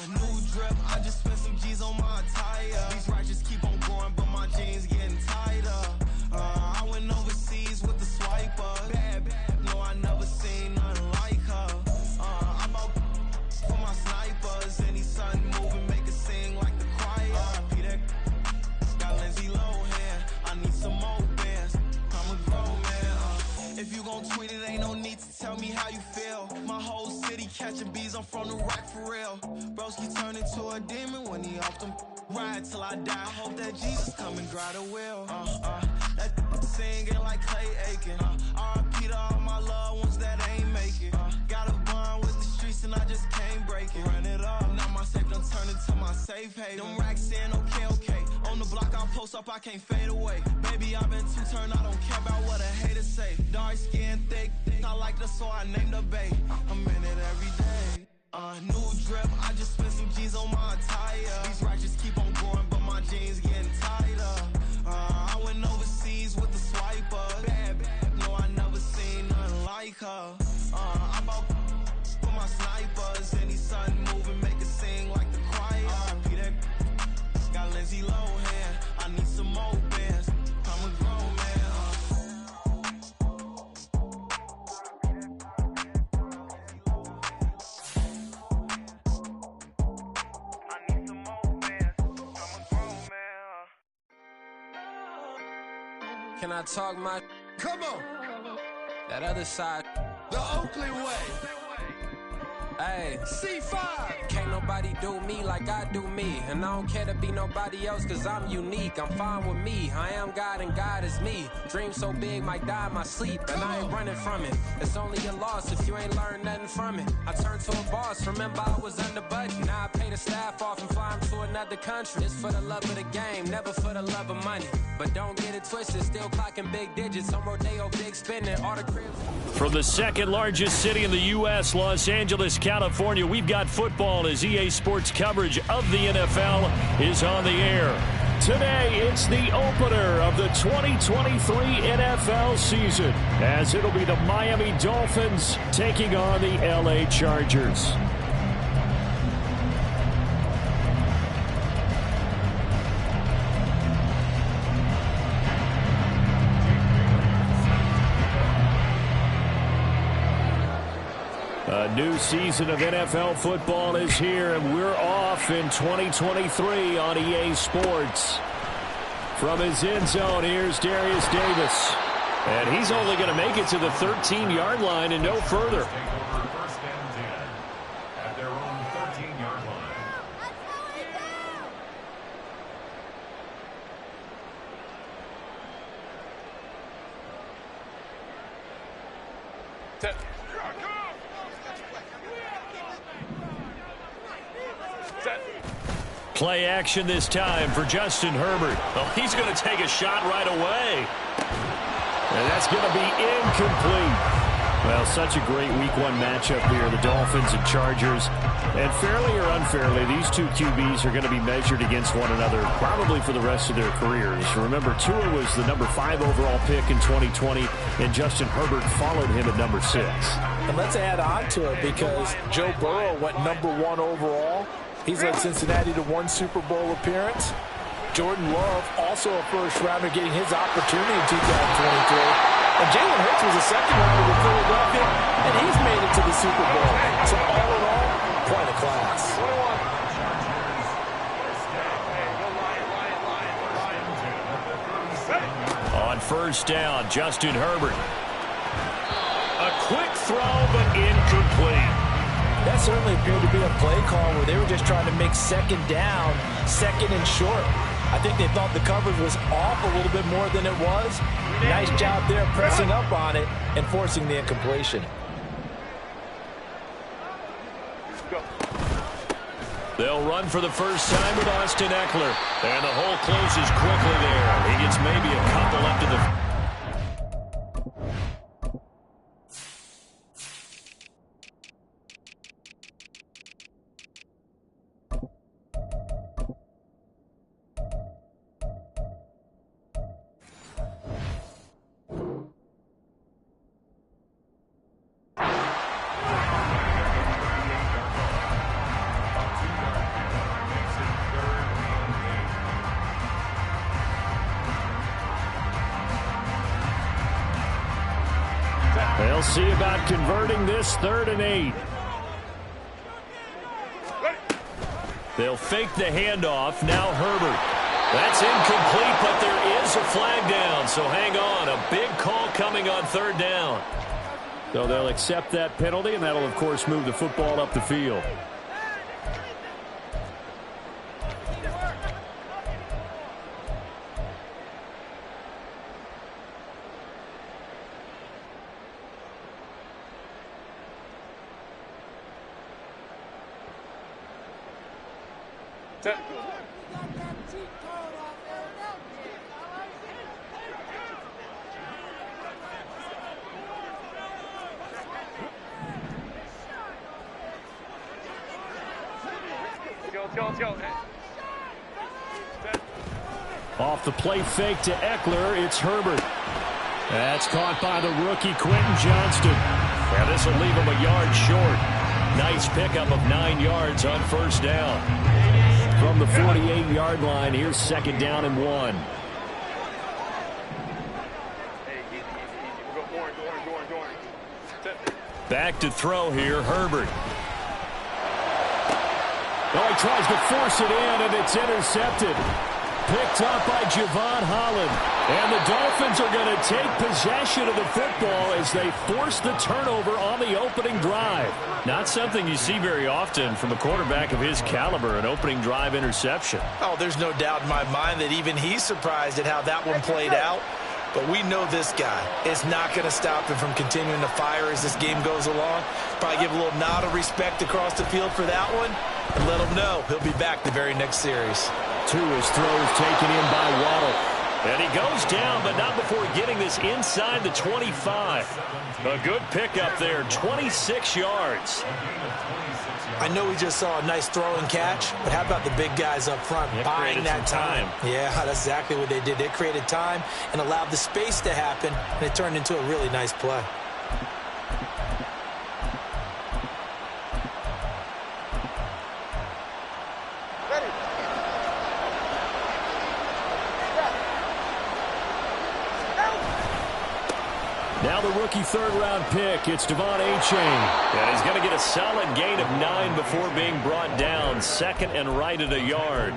New drip, I just spent some G's on my attire. These righteous keep on going, but my jeans getting tighter. I went overseas with the swiper. Bad, no, I never seen nothing like her. I bought for my snipers. Any son moving, make it sing like the choir. Peter got Lindsay Lohan. I need some more bands. I'm a grown man. If you gon' tweet it, ain't no need to tell me how you feel. My whole city catching bees, I'm from the rack for real. Broski turn into a demon when he off them. Ride till I die. I hope that Jesus come and dry the wheel. That singing like Clay Aiken. R.I.P. to all my loved ones that ain't make it. Got a bond with the streets and I just can't break it. Run it up, now my safe done turn into my safe haven. Them racks in, okay. On the block I post up, I can't fade away. Baby, I've been too turned, I don't care about what a hater say. Dark skin, thick, I like the so I named the bay. I'm in it every day. New drip, I just spent some G's on my attire. These righteous keep on going, but my jeans getting tighter. I went overseas with the swiper. Bad, no, I never seen nothing like her. I bought for my snipers. Any son moving, make it sing like the choir. Peter got Lindsay Lohan. I need some more bands. I'm a grown man. Can I talk my? Come on. That other side. The Oakley way. Hey. C5. Can't nobody do me like I do me. And I don't care to be nobody else cause I'm unique. I'm fine with me. I am God and God is me. Dream so big might die in my sleep. And I ain't running from it. It's only a loss if you ain't learned nothing from it. I turned to a boss. Remember I was under budget. Now I pay the staff off and fly them to another country. It's for the love of the game, never for the love of money. But don't get it twisted. Still clocking big digits. On Rodeo, big spending. All the cribs. From the second largest city in the U.S., Los Angeles, California, we've got football as EA Sports coverage of the NFL is on the air. Today, it's the opener of the 2023 NFL season, as it'll be the Miami Dolphins taking on the L.A. Chargers. A new season of NFL football is here, and we're off in 2023 on EA Sports. From his end zone, here's Darius Davis. And he's only going to make it to the 13-yard line and no further. At their own 13-yard line. Play action this time for Justin Herbert. Oh, he's going to take a shot right away. And that's going to be incomplete. Well, such a great Week 1 matchup here, the Dolphins and Chargers. And fairly or unfairly, these two QBs are going to be measured against one another probably for the rest of their careers. Remember, Tua was the number 5 overall pick in 2020, and Justin Herbert followed him at number 6. And let's add on to it because Joe Burrow went number 1 overall. He's led Cincinnati to 1 Super Bowl appearance. Jordan Love, also a first-rounder, getting his opportunity in 2023. And Jalen Hurts was a second-rounder with Philadelphia, and he's made it to the Super Bowl. So all in all, quite a class. On first down, Justin Herbert. A quick throw, but incomplete. That certainly appeared to be a play call where they were just trying to make second down, second and short. I think they thought the coverage was off a little bit more than it was. Nice job there pressing up on it and forcing the incompletion. They'll run for the first time with Austin Eckler. And the hole closes quickly there. He gets maybe a couple up to the... See about converting this 3rd and 8. They'll fake the handoff. Now Herbert. That's incomplete, but there is a flag down. So hang on. A big call coming on 3rd down. So they'll accept that penalty, and that'll, of course, move the football up the field. Off the play fake to Eckler, it's Herbert. That's caught by the rookie Quentin Johnston. Yeah, this will leave him a yard short. Nice pickup of 9 yards on 1st down. From the 48-yard line, here's 2nd down and 1. Back to throw here, Herbert. Oh, he tries to force it in, and it's intercepted. Picked up by Javon Holland. And the Dolphins are going to take possession of the football as they force the turnover on the opening drive. Not something you see very often from a quarterback of his caliber, an opening drive interception. Oh, there's no doubt in my mind that even he's surprised at how that one played out. But we know this guy is not going to stop him from continuing to fire as this game goes along. Probably give a little nod of respect across the field for that one and let him know he'll be back the very next series. 2 is throws taken in by Waddle. And he goes down, but not before getting this inside the 25. A good pickup there, 26 yards. I know we just saw a nice throw and catch, but how about the big guys up front buying that time? Yeah, that's exactly what they did. They created time and allowed the space to happen, and it turned into a really nice play. Now the rookie 3rd-round pick, it's Devon Achane. And he's going to get a solid gain of 9 before being brought down. 2nd and right at a yard.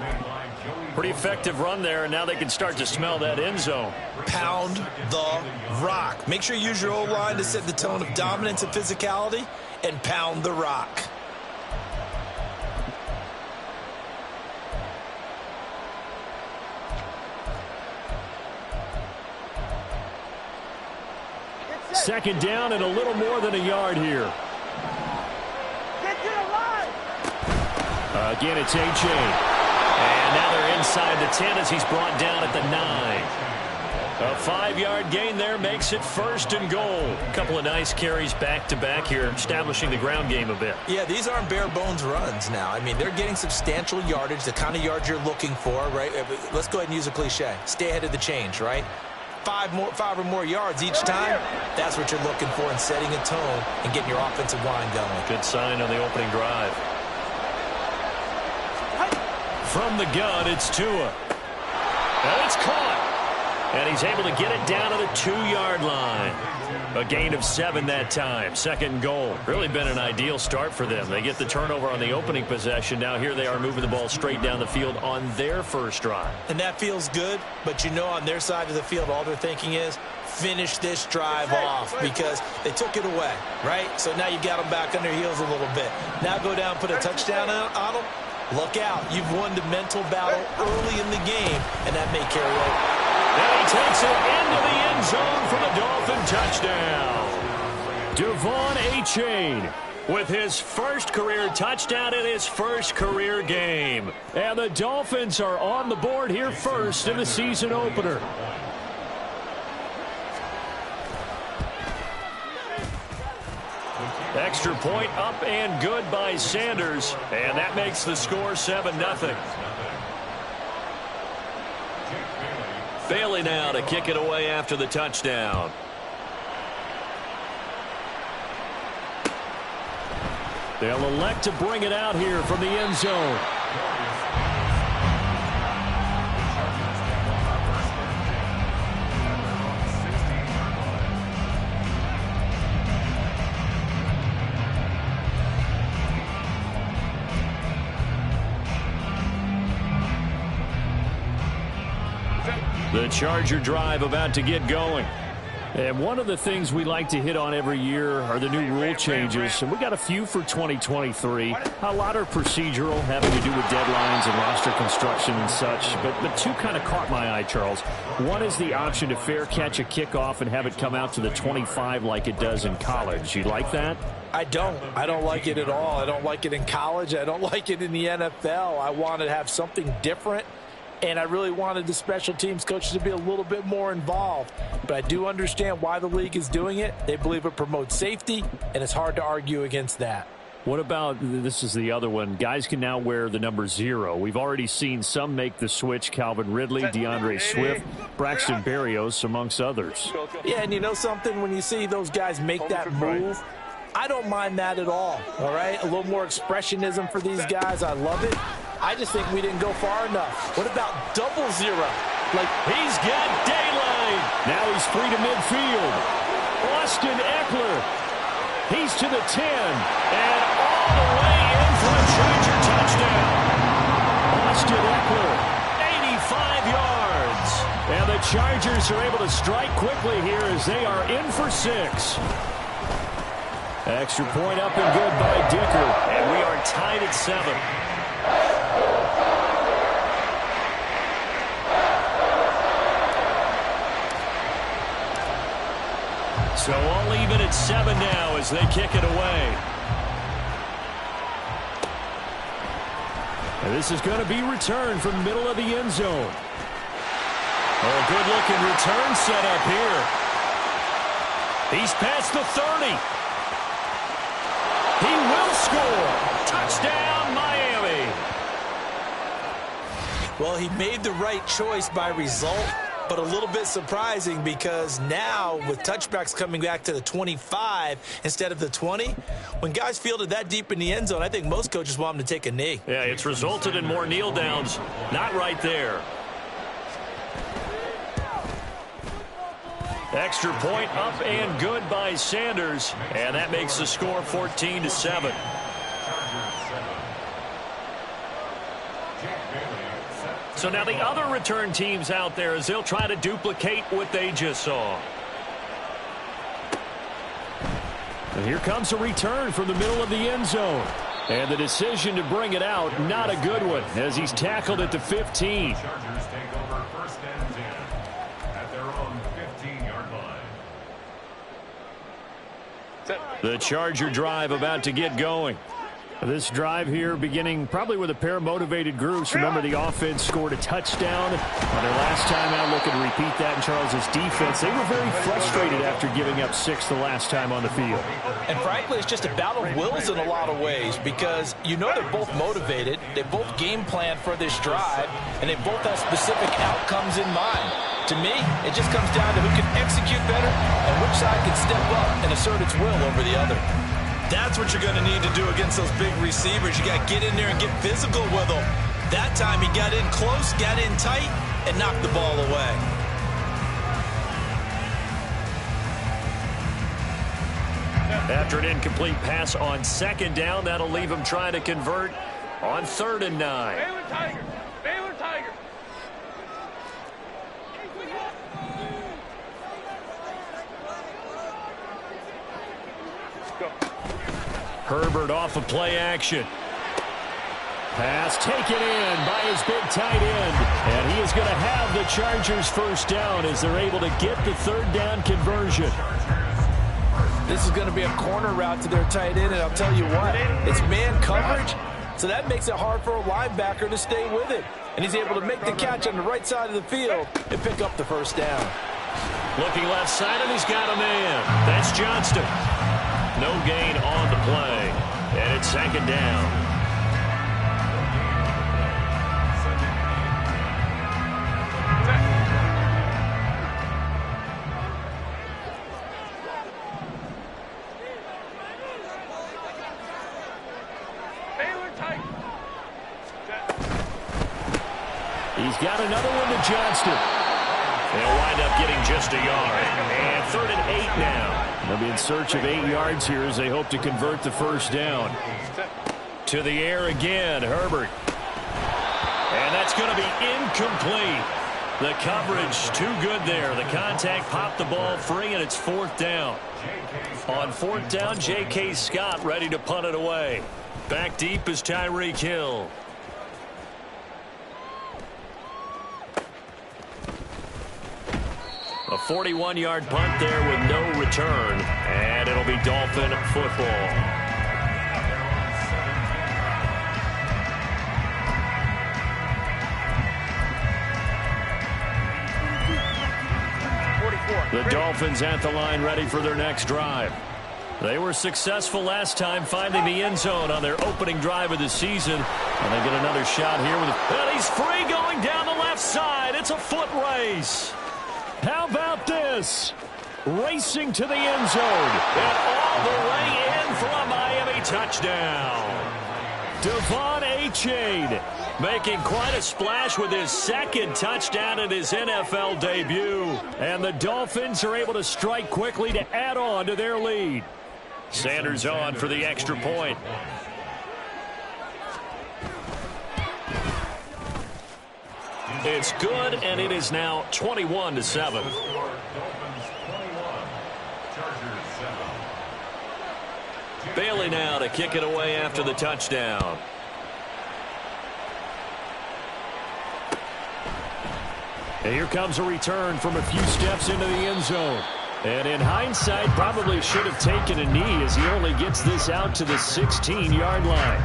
Pretty effective run there, and now they can start to smell that end zone. Pound the rock. Make sure you use your O-line to set the tone of dominance and physicality, and pound the rock. Second down and a little more than a yard here. Get to the line. Again, it's Achane. And now they're inside the 10 as he's brought down at the 9. A 5-yard gain there makes it 1st and goal. A couple of nice carries back-to-back here, establishing the ground game a bit. Yeah, these aren't bare-bones runs now. I mean, they're getting substantial yardage, the kind of yards you're looking for, right? Let's go ahead and use a cliche. Stay ahead of the change, right? 5 or more yards each time, that's what you're looking for in setting a tone and getting your offensive line going. Good sign on the opening drive. From the gun, it's Tua. And it's caught. And he's able to get it down to the 2-yard line. A gain of 7 that time. 2nd and goal. Really been an ideal start for them. They get the turnover on the opening possession. Now here they are moving the ball straight down the field on their first drive. And that feels good, but you know on their side of the field all they're thinking is finish this drive off because they took it away, right? So now you got them back on their heels a little bit. Now go down and put a touchdown on them. Look out. You've won the mental battle early in the game, and that may carry over. And he takes it into the end zone for the Dolphin touchdown. Devon Achane with his first career touchdown in his first career game. And the Dolphins are on the board here first in the season opener. Extra point up and good by Sanders. And that makes the score 7-0. Bailey now to kick it away after the touchdown. They'll elect to bring it out here from the end zone. The Charger drive about to get going. And one of the things we like to hit on every year are the new rule changes. And we got a few for 2023. A lot are procedural, having to do with deadlines and roster construction and such. But two kind of caught my eye, Charles. One is the option to fair catch a kickoff and have it come out to the 25 like it does in college. You like that? I don't like it at all. I don't like it in college. I don't like it in the NFL. I want to have something different. And I really wanted the special teams coaches to be a little bit more involved. But I do understand why the league is doing it. They believe it promotes safety, and it's hard to argue against that. What about, this is the other one, guys can now wear the number 0. We've already seen some make the switch, Calvin Ridley, DeAndre Swift, Braxton Berrios, amongst others. Yeah, and you know something? When you see those guys make that move, I don't mind that at all right? A little more expressionism for these guys. I love it. I just think we didn't go far enough. What about double 0? Like, he's got daylight. Now he's free to midfield. Austin Eckler. He's to the 10. And all the way in for a Charger touchdown. Austin Eckler, 85 yards. And the Chargers are able to strike quickly here as they are in for 6. Extra point up and good by Dicker. And we are tied at 7. So all even at 7 now as they kick it away. And this is going to be returned from the middle of the end zone. Oh, good-looking return set up here. He's past the 30. He will score. Touchdown, Miami. Well, he made the right choice by result, but a little bit surprising because now with touchbacks coming back to the 25 instead of the 20, when guys fielded that deep in the end zone, I think most coaches want them to take a knee. Yeah, it's resulted in more kneel downs. Not right there. Extra point up and good by Sanders, and that makes the score 14-7. So now the other return teams out there as they'll try to duplicate what they just saw. And here comes a return from the middle of the end zone. And the decision to bring it out, not a good one, as he's tackled at the 15. Chargers take over first and 10 at their own 15-yard line. The Charger drive about to get going. This drive here beginning probably with a pair of motivated groups. Remember, the offense scored a touchdown on their last time out. Looking to repeat that in Charles's defense. They were very frustrated after giving up 6 the last time on the field. And frankly, it's just a battle of wills in a lot of ways because you know they're both motivated. They both game plan for this drive, and they both have specific outcomes in mind. To me, it just comes down to who can execute better and which side can step up and assert its will over the other. That's what you're going to need to do against those big receivers. You got to get in there and get physical with them. That time he got in close, got in tight, and knocked the ball away. After an incomplete pass on second down, that'll leave him trying to convert on 3rd and 9. Baylor Tiger! Baylor Tiger! Herbert off of play action. Pass taken in by his big tight end. And he is going to have the Chargers first down as they're able to get the 3rd down conversion. This is going to be a corner route to their tight end, and I'll tell you what, it's man coverage, so that makes it hard for a linebacker to stay with it. And he's able to make the catch on the right side of the field and pick up the first down. Looking left side, and he's got a man. That's Johnston. No gain on the play. And it's 2nd down. He's got another one to Johnston. They'll wind up getting just a yard. And 3rd and 8 now. They'll be in search of 8 yards here as they hope to convert the first down. To the air again, Herbert. And that's going to be incomplete. The coverage too good there. The contact popped the ball free, and it's 4th down. On 4th down, J.K. Scott ready to punt it away. Back deep is Tyreek Hill. A 41-yard punt there with no return, and it'll be Dolphin football. The Dolphins at the line ready for their next drive. They were successful last time finding the end zone on their opening drive of the season. And they get another shot here. And he's free going down the left side. It's a foot race. How about this? Racing to the end zone. And all the way in for a Miami touchdown. Devon Achane making quite a splash with his 2nd touchdown in his NFL debut. And the Dolphins are able to strike quickly to add on to their lead. Sanders on for the extra point. It's good, and it is now 21-7. Bailey now to kick it away after the touchdown. And here comes a return from a few steps into the end zone. And in hindsight, probably should have taken a knee as he only gets this out to the 16-yard line.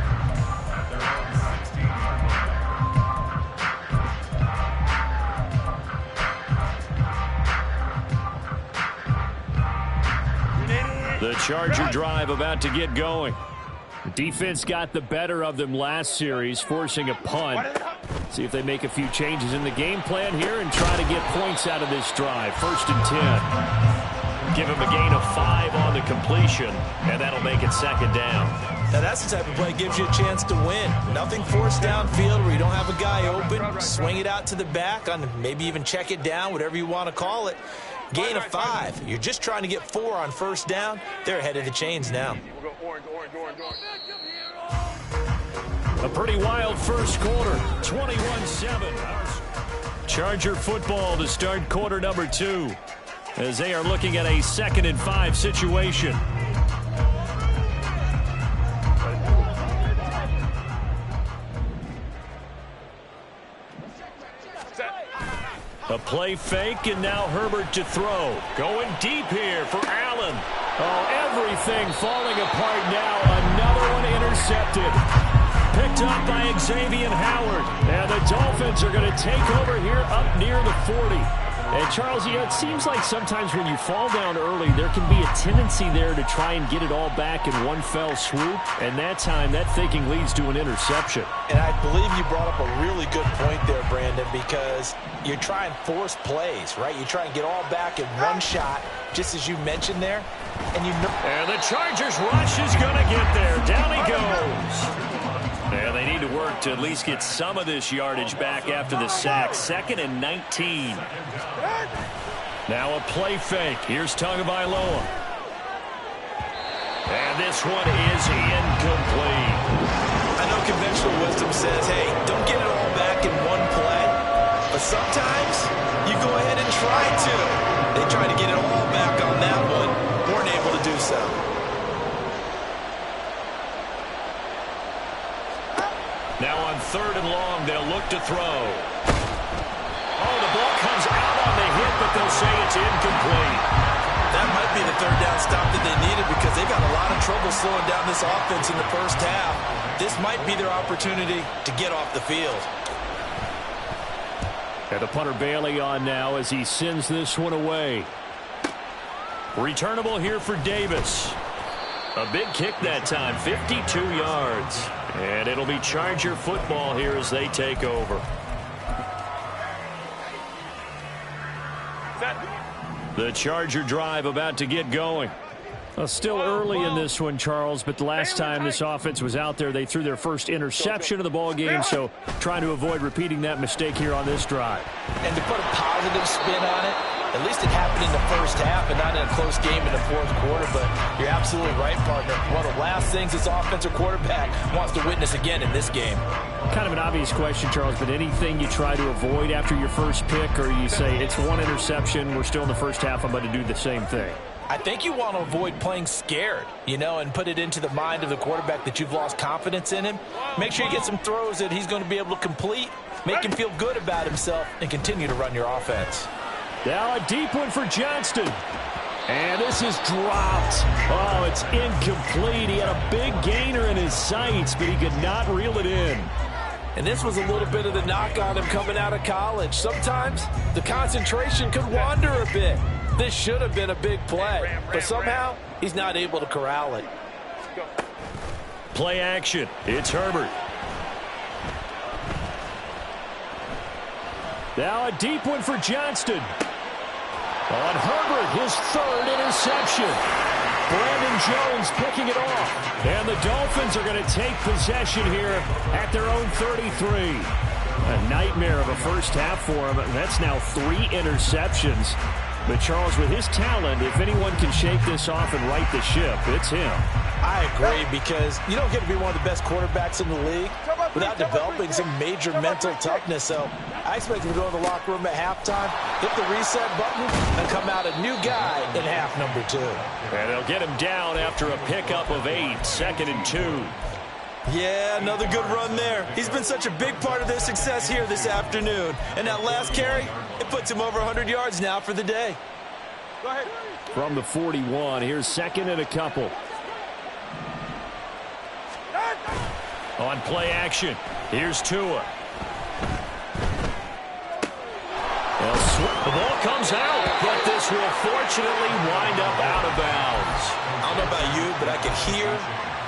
The Charger drive about to get going. The defense got the better of them last series, forcing a punt. See if they make a few changes in the game plan here and try to get points out of this drive. 1st and 10. Give him a gain of 5 on the completion, and that'll make it 2nd down. Now that's the type of play that gives you a chance to win. Nothing forced downfield where you don't have a guy open. Swing it out to the back, on maybe even check it down, whatever you want to call it. Gain of 5. You're just trying to get 4 on 1st down. They're ahead of the chains now. A pretty wild first quarter. 21-7. Charger football to start quarter number 2 as they are looking at a 2nd and 5 situation. A play fake, and now Herbert to throw. Going deep here for Allen. Oh, everything falling apart now. Another one intercepted. Picked up by Xavier Howard. And the Dolphins are going to take over here up near the 40. And, Charles, you know, it seems like sometimes when you fall down early, there can be a tendency there to try and get it all back in one fell swoop. And that time, that thinking leads to an interception. And I believe you brought up a really good point there, Brandon, because you try and force plays, right? You try and get all back in one shot, just as you mentioned there. And the Chargers rush is going to get there. Down he goes. And they need to work to at least get some of this yardage back after the sack. 2nd and 19. Now a play fake. Here's Tagovailoa. And this one is incomplete. I know conventional wisdom says, hey, don't get it all back in one play. But sometimes you go ahead and try to. They tried to get it all back on that one. Weren't able to do so. Now on 3rd and long, they'll look to throw. Oh, the ball comes out on the hit, but they'll say it's incomplete. That might be the 3rd down stop that they needed because they've got a lot of trouble slowing down this offense in the first half. This might be their opportunity to get off the field. And the punter Bailey on now as he sends this one away. Returnable here for Davis. A big kick that time, 52 yards. And it'll be Charger football here as they take over. The Charger drive about to get going. Well, still early in this one, Charles, but the last time this offense was out there, they threw their first interception of the ball game, so trying to avoid repeating that mistake here on this drive. And to put a positive spin on it, At least it happened in the first half and not in a close game in the fourth quarter. But you're absolutely right, partner. One of the last things this offensive quarterback wants to witness again in this game. Kind of an obvious question, Charles, but anything you try to avoid after your first pick, or you say it's one interception, we're still in the first half, I'm going to do the same thing? I think you want to avoid playing scared, and put it into the mind of the quarterback that you've lost confidence in him. Make sure you get some throws that he's going to be able to complete, make him feel good about himself, and continue to run your offense. Now a deep one for Johnston. And this is dropped. Oh, it's incomplete. He had a big gainer in his sights, but he could not reel it in. And this was a little bit of the knock on him coming out of college. Sometimes the concentration could wander a bit. This should have been a big play, but somehow he's not able to corral it. Play action. It's Herbert. Now a deep one for Johnston. On Herbert, his third interception. Brandon Jones picking it off. And the Dolphins are going to take possession here at their own 33. A nightmare of a first half for him. That's now 3 interceptions. But Charles, with his talent, if anyone can shake this off and right the ship, it's him. I agree, because you don't get to be one of the best quarterbacks in the league without developing some major mental toughness. So I expect him to go in the locker room at halftime, hit the reset button, and come out a new guy in half number 2. And they'll get him down after a pickup of 8, 2nd and 2. Yeah, another good run there. He's been such a big part of their success here this afternoon. And that last carry, it puts him over 100 yards now for the day. Go ahead. From the 41, here's 2nd and a couple. On play action, here's Tua. The ball comes out, but this will fortunately wind up out of bounds. I don't know about you, but I can hear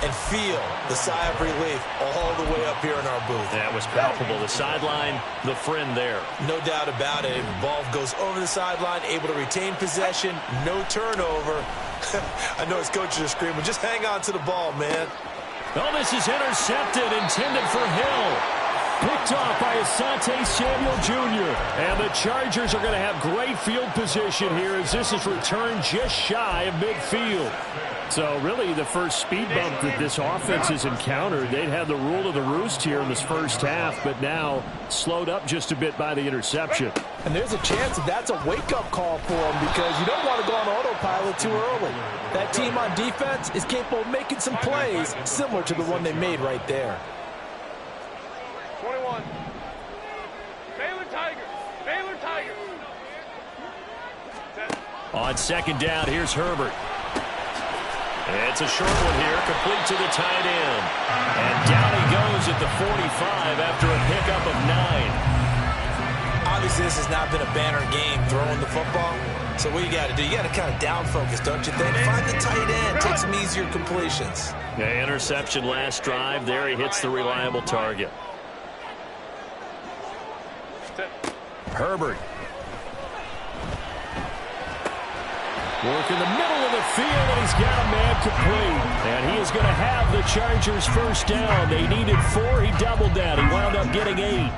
and feel the sigh of relief all the way up here in our booth. That was palpable. The sideline, the friend there. No doubt about it. The ball goes over the sideline, able to retain possession, no turnover. I know his coaches are screaming, just hang on to the ball, man. Oh, this is intercepted, intended for Hill. Picked off by Asante Samuel Jr. And the Chargers are going to have great field position here as this is returned just shy of midfield. So really the first speed bump that this offense has encountered, they'd had the rule of the roost here in this first half, but now slowed up just a bit by the interception. And there's a chance that that's a wake-up call for them, because you don't want to go on autopilot too early. That team on defense is capable of making some plays similar to the one they made right there. 21. Baylor Tigers. Baylor Tigers. On 2nd down, here's Herbert. It's a short one here, complete to the tight end. And down he goes at the 45 after a pickup of 9. Obviously, this has not been a banner game throwing the football. So what you got to do, you got to kind of down focus, don't you think? Find the tight end, take some easier completions. Yeah, interception last drive. There he hits the reliable target. Herbert. Work in the middle of the field, and he's got a man complete. And he is going to have the Chargers first down. They needed 4. He doubled that. He wound up getting 8.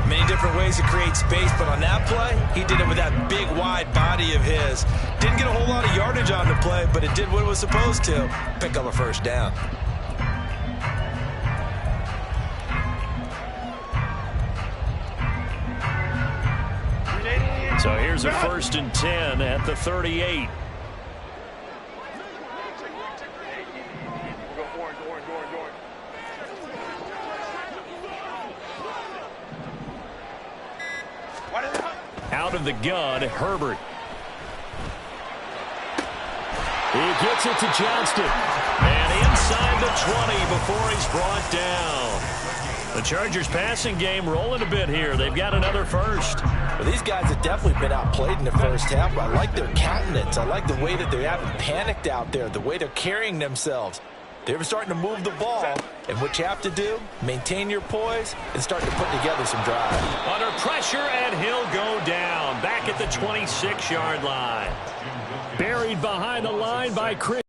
Many different ways to create space, but on that play, he did it with that big, wide body of his. Didn't get a whole lot of yardage on the play, but it did what it was supposed to. Pick up a first down. So here's a 1st and 10 at the 38. Out of the gun, Herbert. He gets it to Johnston. And inside the 20 before he's brought down. The Chargers passing game rolling a bit here. They've got another first. Well, these guys have definitely been outplayed in the first half. I like their countenance. I like the way that they haven't panicked out there, the way they're carrying themselves. They're starting to move the ball, and what you have to do, maintain your poise and start to put together some drives. Under pressure, and he'll go down. Back at the 26-yard line. Buried behind the line by Chris.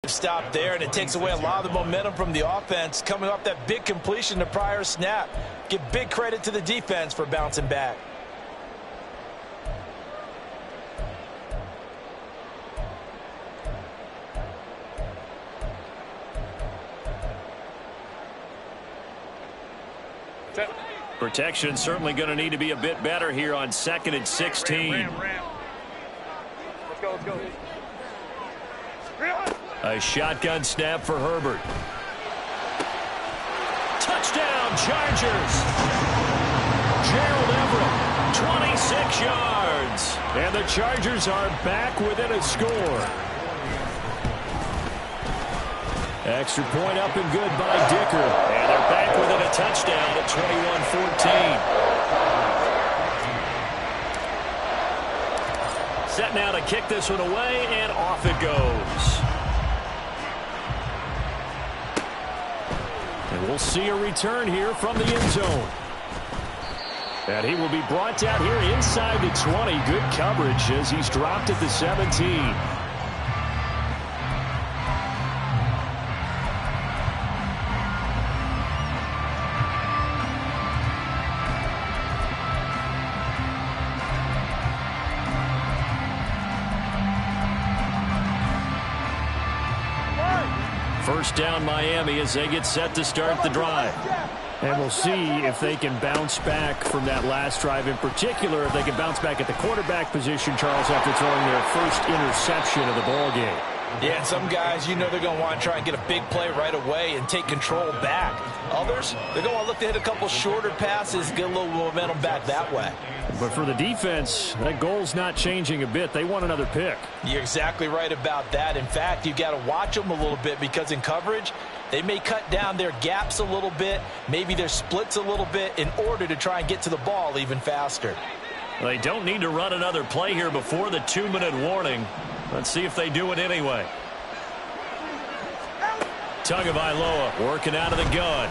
Stop there, and it takes away a lot of the momentum from the offense coming off that big completion the prior snap. Give big credit to the defense for bouncing back. Protection certainly going to need to be a bit better here on 2nd and 16. Ram. Let's go. A shotgun snap for Herbert. Touchdown, Chargers. Gerald Everett, 26 yards. And the Chargers are back within a score. Extra point up and good by Dicker. And they're back within a touchdown at 21-14. Set now to kick this one away, and off it goes. And we'll see a return here from the end zone. And he will be brought down here inside the 20. Good coverage as he's dropped at the 17. First down, Miami, as they get set to start the drive. And we'll see if they can bounce back from that last drive. In particular, if they can bounce back at the quarterback position, Charles, after throwing their first interception of the ball game. Yeah, and some guys, they're going to want to try and get a big play right away and take control back. Others, they're going to look to hit a couple shorter passes, get a little momentum back that way. But for the defense, that goal's not changing a bit. They want another pick. You're exactly right about that. In fact, you've got to watch them a little bit because in coverage, they may cut down their gaps a little bit, maybe their splits a little bit in order to try and get to the ball even faster. They don't need to run another play here before the 2-minute warning. Let's see if they do it anyway. Tagovailoa working out of the gun.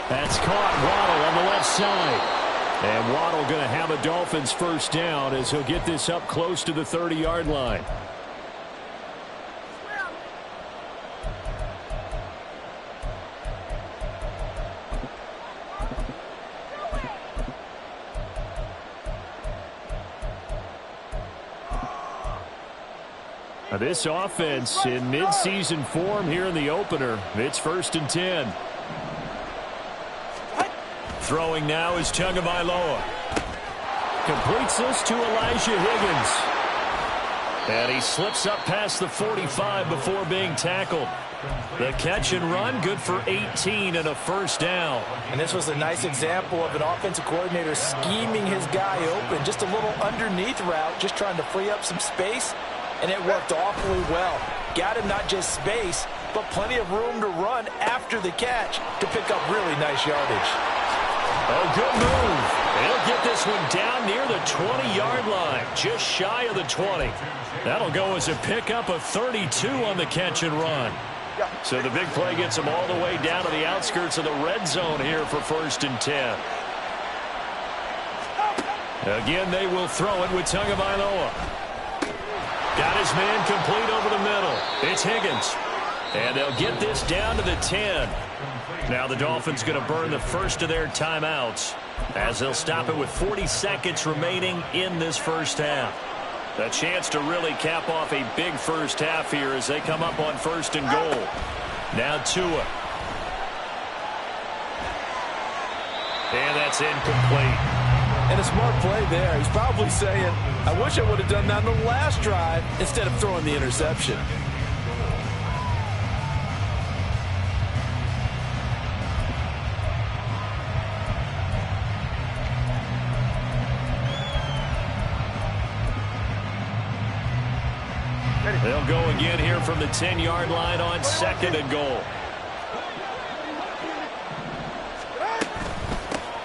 That's caught. Waddle on the left side. And Waddle going to have a Dolphins first down as he'll get this up close to the 30-yard line. This offense in midseason form here in the opener. It's 1st and 10. Throwing now is Tagovailoa. Completes this to Elijah Higgins. And he slips up past the 45 before being tackled. The catch and run, good for 18 and a first down. And this was a nice example of an offensive coordinator scheming his guy open. Just a little underneath route, just trying to free up some space. And it worked awfully well. Got him not just space, but plenty of room to run after the catch to pick up really nice yardage. Oh, good move. He'll get this one down near the 20-yard line, just shy of the 20. That'll go as a pickup of 32 on the catch and run. So the big play gets him all the way down to the outskirts of the red zone here for 1st and 10. Again, they will throw it with Tagovailoa. Got his man complete over the middle. It's Higgins. And they'll get this down to the 10. Now the Dolphins going to burn the first of their timeouts as they'll stop it with 40 seconds remaining in this first half. A chance to really cap off a big first half here as they come up on 1st and goal. Now Tua. And that's incomplete. And a smart play there. He's probably saying, I wish I would have done that on the last drive instead of throwing the interception. They'll go again here from the 10-yard line on 2nd and goal.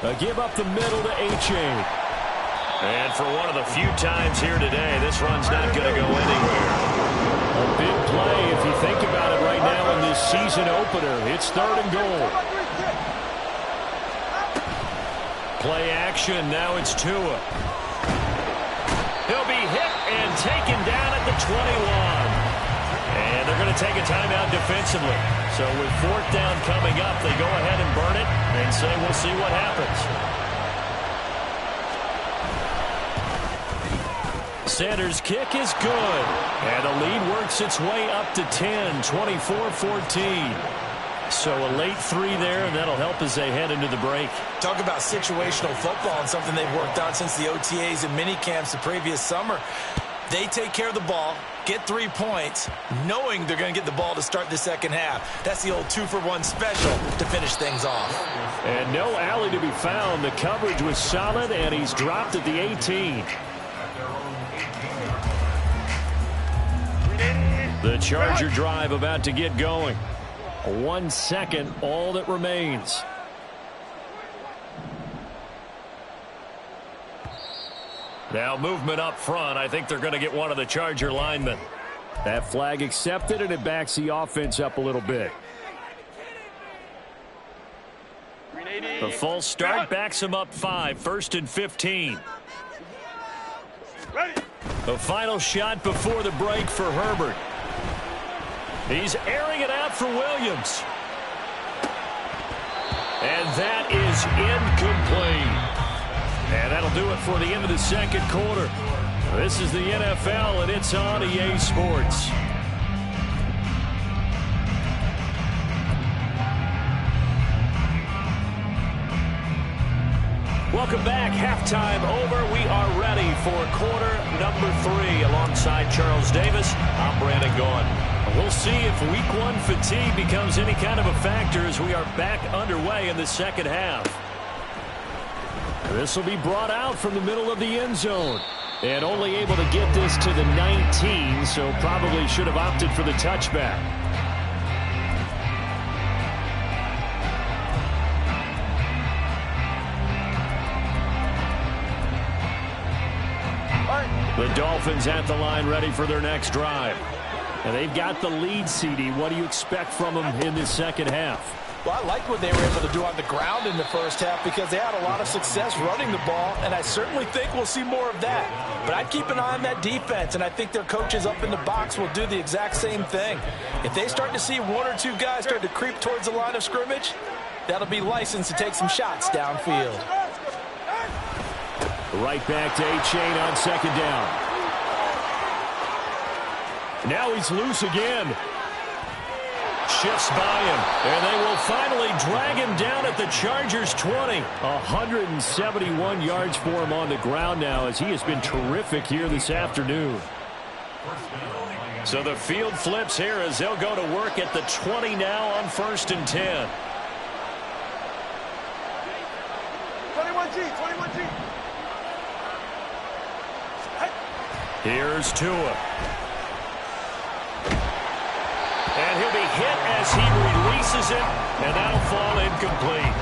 A give up the middle to H.A. And for one of the few times here today, this run's not going to go anywhere. A big play if you think about it right now in this season opener. It's 3rd and goal. Play action. Now it's Tua. He'll be hit and taken down at the 21. And they're going to take a timeout defensively. So with 4th down coming up, they go ahead and burn it and say we'll see what happens. Sanders' kick is good. And the lead works its way up to 10, 24-14. So a late 3 there, and that'll help as they head into the break. Talk about situational football and something they've worked on since the OTAs and mini camps the previous summer. They take care of the ball, get 3 points, knowing they're going to get the ball to start the second half. That's the old 2-for-1 special to finish things off. And no alley to be found. The coverage was solid, and he's dropped at the 18. The Charger drive about to get going. 1 second, all that remains. Now movement up front. I think they're going to get one of the Charger linemen. That flag accepted, and it backs the offense up a little bit. The false start backs him up 5. 1st and 15. The final shot before the break for Herbert. He's airing it out for Williams. And that is incomplete. And that'll do it for the end of the second quarter. This is the NFL, and it's on EA Sports. Welcome back. Halftime over. We are ready for quarter number 3. Alongside Charles Davis, I'm Brandon Gaughan. We'll see if week 1 fatigue becomes any kind of a factor as we are back underway in the second half. This will be brought out from the middle of the end zone. And only able to get this to the 19, so probably should have opted for the touchback. The Dolphins at the line ready for their next drive. And they've got the lead, CD. What do you expect from them in this second half? Well, I like what they were able to do on the ground in the first half because they had a lot of success running the ball, and I certainly think we'll see more of that. But I'd keep an eye on that defense, and I think their coaches up in the box will do the exact same thing. If they start to see 1 or 2 guys start to creep towards the line of scrimmage, that'll be licensed to take some shots downfield. Right back to A-Chain on second down. Now he's loose again. Shifts by him, and they will finally drag him down at the Chargers' 20. 171 yards for him on the ground now as he has been terrific here this afternoon. So the field flips here as they'll go to work at the 20 now on 1st and 10. 21G. Here's Tua. And he'll be hit as he releases it, and that'll fall incomplete.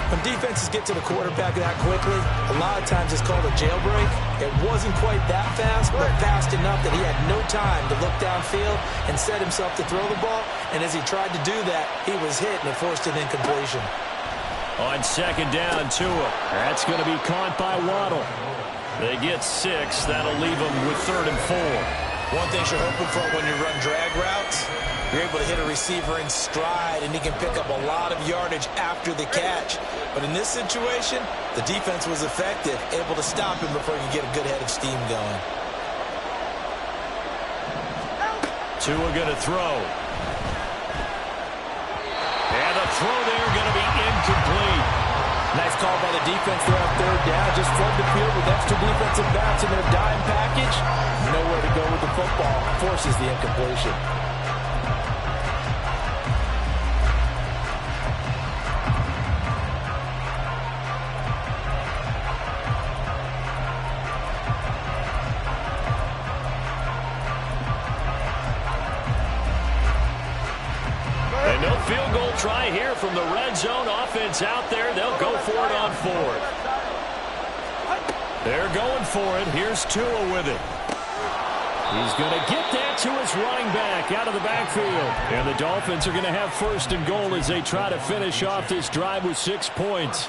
When defenses get to the quarterback that quickly, a lot of times it's called a jailbreak. It wasn't quite that fast, but fast enough that he had no time to look downfield and set himself to throw the ball. And as he tried to do that, he was hit, and it forced an incompletion. On second down, Tua. That's going to be caught by Waddle. They get 6. That'll leave them with 3rd and 4. One thing you're hoping for when you run drag routes, you're able to hit a receiver in stride, and he can pick up a lot of yardage after the catch. But in this situation, the defense was effective, able to stop him before he could get a good head of steam going. Tua going to throw. And the throw there going to be incomplete. Nice call by the defense there on 3rd down. Just flood the field with extra defensive backs in their dime package. Nowhere to go with the football. Forces the incompletion. And no field goal try here from the red zone. Offense out there. They'll go for it on 4th. They're going for it. Here's Tua with it. He's going to get that to his running back out of the backfield. And the Dolphins are going to have 1st and goal as they try to finish off this drive with 6 points.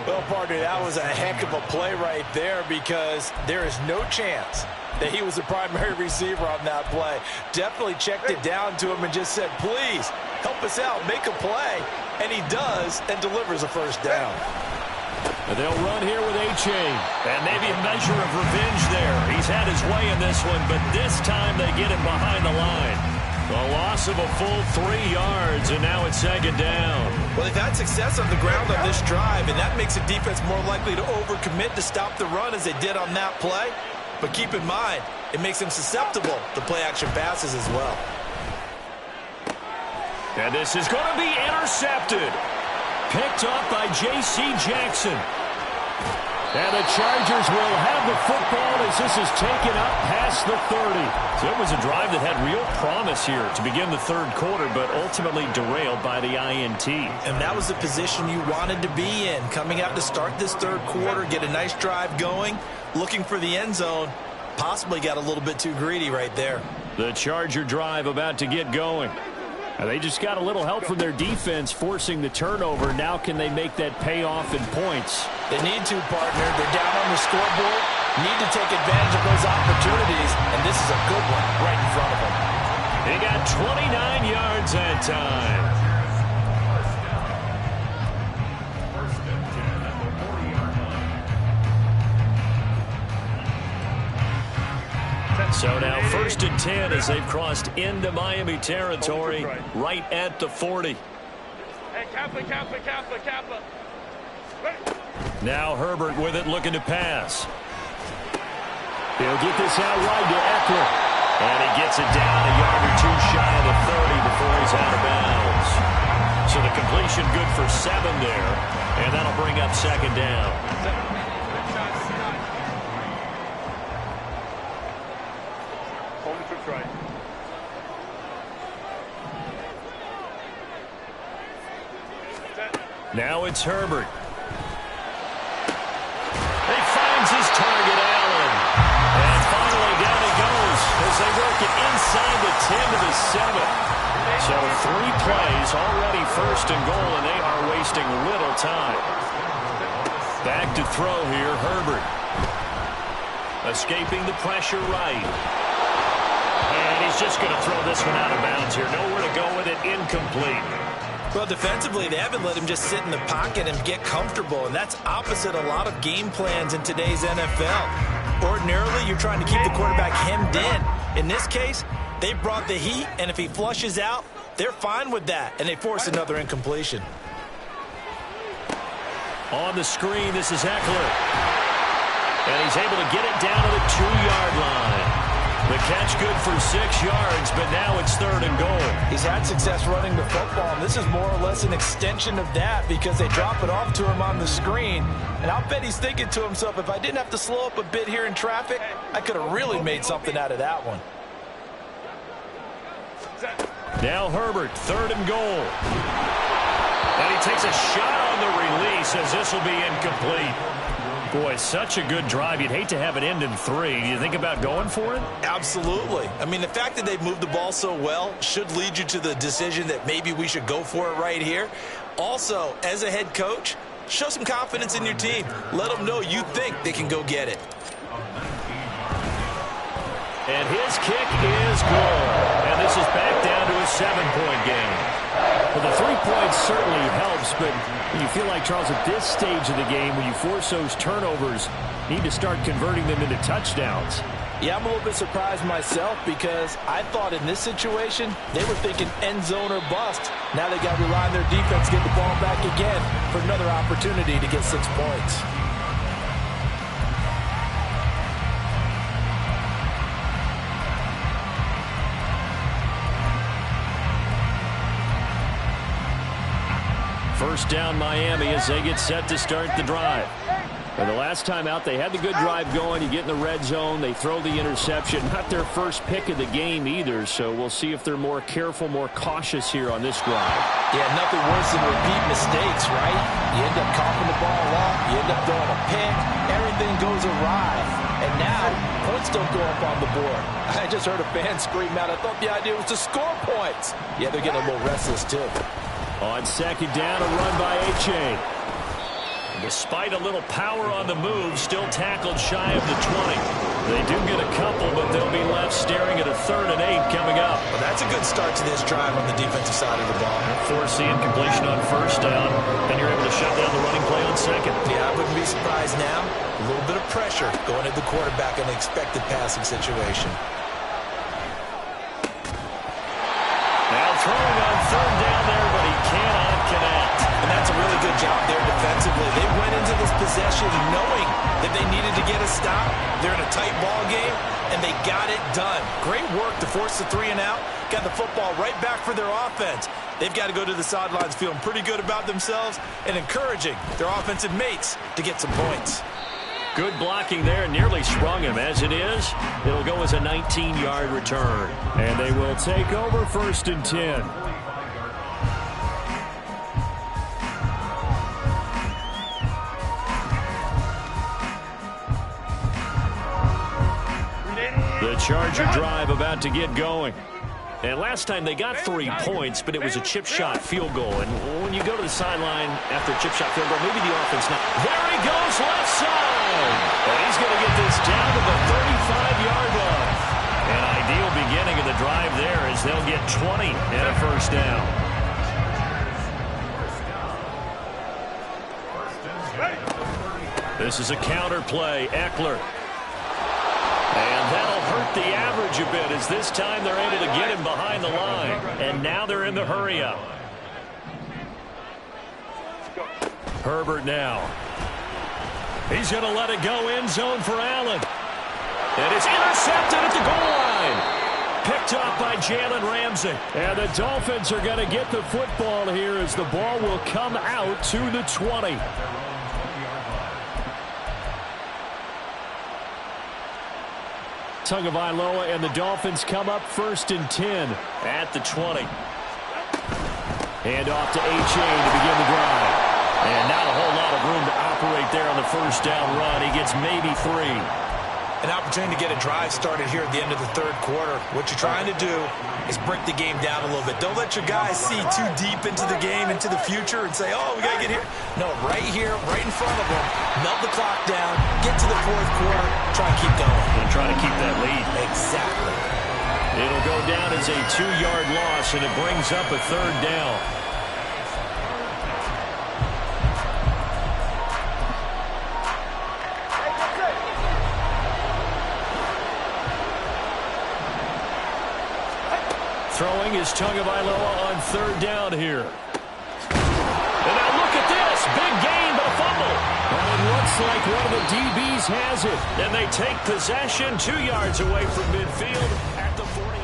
Well, partner, that was a heck of a play right there because there is no chance that he was the primary receiver on that play. Definitely checked it down to him and just said, please, help us out, make a play. And he does and delivers a 1st down. And they'll run here with A-Chain. And maybe a measure of revenge there. He's had his way in this one, but this time they get him behind the line. A loss of a full 3 yards, and now it's second down. Well, they've had success on the ground on this drive, and that makes a defense more likely to overcommit to stop the run as they did on that play. But keep in mind, it makes them susceptible to play-action passes as well. And this is going to be intercepted. Picked up by J.C. Jackson. And the Chargers will have the football as this is taken up past the 30. So it was a drive that had real promise here to begin the third quarter, but ultimately derailed by the INT. And that was the position you wanted to be in. Coming out to start this third quarter, get a nice drive going, looking for the end zone. Possibly got a little bit too greedy right there. The Charger drive about to get going. Now they just got a little help from their defense forcing the turnover. Now can they make that pay off in points? They need to, partner. They're down on the scoreboard. Need to take advantage of those opportunities, and this is a good one right in front of them. They got 29 yards that time. So now 1st and 10 as they've crossed into Miami territory right at the 40. Hey, Kappa. Now Herbert with it, looking to pass. They'll get this out wide to Eckler. And he gets it down a yard or two shy of the 30 before he's out of bounds. So the completion good for 7 there. And that'll bring up second down. Right. Now it's Herbert. He finds his target, Allen. And finally down he goes as they work it inside the 10 to the 7. So 3 plays, already 1st and goal, and they are wasting little time. Back to throw here, Herbert. Escaping the pressure right. And he's just going to throw this one out of bounds here. Nowhere to go with it. Incomplete. Well, defensively, they haven't let him just sit in the pocket and get comfortable, and that's opposite a lot of game plans in today's NFL. Ordinarily, you're trying to keep the quarterback hemmed in. In this case, they brought the heat, and if he flushes out, they're fine with that, and they force another incompletion. On the screen, this is Eckler. And he's able to get it down to the 2-yard line. The catch good for 6 yards, but now it's 3rd and goal. He's had success running the football, and this is more or less an extension of that because they drop it off to him on the screen. And I'll bet he's thinking to himself, if I didn't have to slow up a bit here in traffic, I could have really made something out of that one. Now Herbert, 3rd and goal. And he takes a shot on the release as this will be incomplete. Boy, such a good drive. You'd hate to have it end in 3. Do you think about going for it? Absolutely. I mean, the fact that they've moved the ball so well should lead you to the decision that maybe we should go for it right here. Also, as a head coach, show some confidence in your team. Let them know you think they can go get it. And his kick is good. And this is back down to a 7-point game. Well, the 3 points certainly helps, but you feel like, Charles, at this stage of the game, when you force those turnovers, you need to start converting them into touchdowns. Yeah, I'm a little bit surprised myself because I thought in this situation, they were thinking end zone or bust. Now they got to rely on their defense to get the ball back again for another opportunity to get 6 points. First down Miami as they get set to start the drive. And the last time out, they had the good drive going. You get in the red zone, they throw the interception. Not their first pick of the game either, so we'll see if they're more careful, more cautious here on this drive. Yeah, nothing worse than repeat mistakes, right? You end up coughing the ball up, you end up throwing a pick, everything goes awry. And now, points don't go up on the board. I just heard a fan scream out, I thought the idea was to score points. Yeah, they're getting a little restless too. On second down, a run by Achane. Despite a little power on the move, still tackled shy of the 20. They do get a couple, but they'll be left staring at a 3rd and 8 coming up. Well, that's a good start to this drive on the defensive side of the ball. Force the incompletion on first down, then you're able to shut down the running play on second. Yeah, I wouldn't be surprised now. A little bit of pressure going at the quarterback in an expected passing situation. job there defensively. They went into this possession knowing that they needed to get a stop. They're in a tight ball game, and they got it done. Great work to force the 3 and out. Got the football right back for their offense. They've got to go to the sidelines feeling pretty good about themselves and encouraging their offensive mates to get some points. Good blocking there, nearly sprung him. As it is, it'll go as a 19-yard return. And they will take over 1st and 10. The Charger drive about to get going. And last time they got 3 points, but it was a chip shot field goal. And when you go to the sideline after a chip shot field goal, maybe the offense not. There he goes, left side. And he's going to get this down to the 35-yard line. An ideal beginning of the drive there as they'll get 20 and a 1st down. This is a counter play. Eckler. And that'll hurt the average a bit as this time they're able to get him behind the line. And now they're in the hurry-up. Herbert now. He's going to let it go end zone for Allen. And it's intercepted at the goal line. Picked up by Jalen Ramsey. And the Dolphins are going to get the football here as the ball will come out to the 20. Tagovailoa and the Dolphins come up 1st and 10 at the 20. Hand off to A-Chain to begin the drive. And not a whole lot of room to operate there on the 1st down run. He gets maybe 3. An opportunity to get a drive started here at the end of the 3rd quarter. What you're trying to do is break the game down a little bit. Don't let your guys see too deep into the game, into the future, and say, oh, we got to get here. No, right here, right in front of them, melt the clock down, get to the 4th quarter, try and keep going. And try to keep that lead. Exactly. It'll go down as a 2-yard loss, and it brings up a 3rd down. Throwing is Tagovailoa on 3rd down here. And now look at this. Big gain, but a fumble. And it looks like one of the DBs has it. And they take possession 2 yards away from midfield at the 48.